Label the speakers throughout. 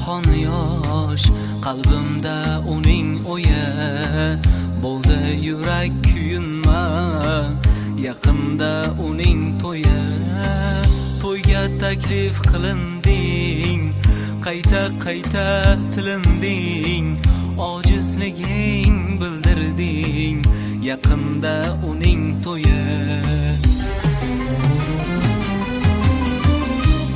Speaker 1: toyxon yosh, qalbimda uning o'yi bo'ldi yurak kuyinma. Yaqinda uning to'yi, to'yga taklif qilinding, qayta tilinding, ojizliging bildirding. Yaqinda uning to'yi,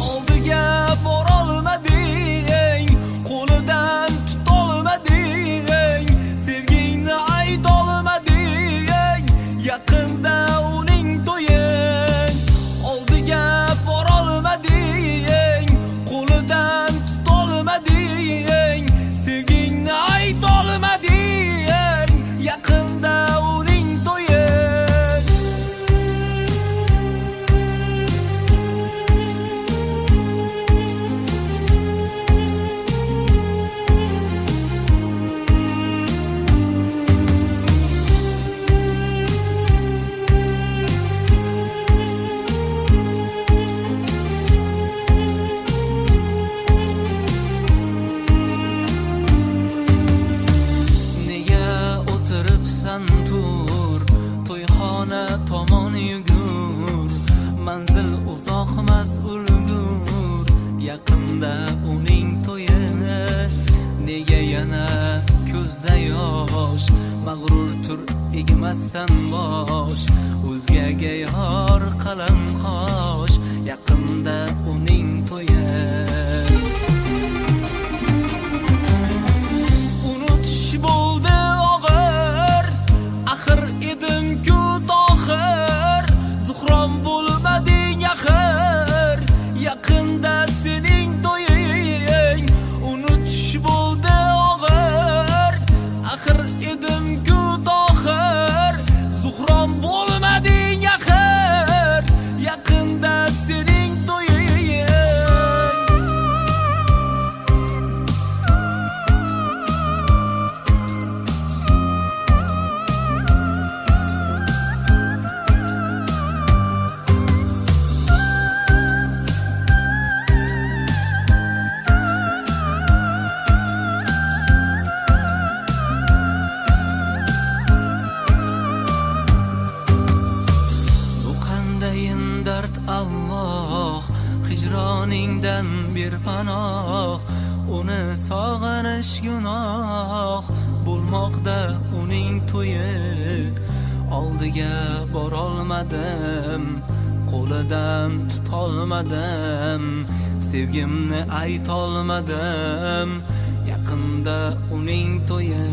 Speaker 1: oldiga borolmading, qo'lidan tutolmading, sevgingni aytolmading. Yaqinda uning to'yi, oldiga borolmading, qo'lidan tutolmading, sevgingni aytolmading. Yaqinda uning to'yi, tur, to'yxona tomon yugur, manzil uzoqmas ulgur. Yaqinda uning to'yi, nega yana ko'zda yosh, mag'rur tur egmasdan bosh, o'zgaga yor qalam qosh. Yaqinda uning to'yi, unutish bo'ldi og'ir, axir edim-ku tohir, Zuhrom bo'lmading axir. Yaqinda sening to'ying, unutish bo'ldi og'ir, axir edim-ku tohir, Zuhrom bo'lmading axir. Yaqinda sening to'ying, dard Alloh, hijroningdan bir panoh. Uni sog'inish gunoh, bo'lmoqda uning to'yi. Oldiga borolmadim, qo'lidan tutolmadim, sevgimni aytolmadim. Yaqinda uning to'yi,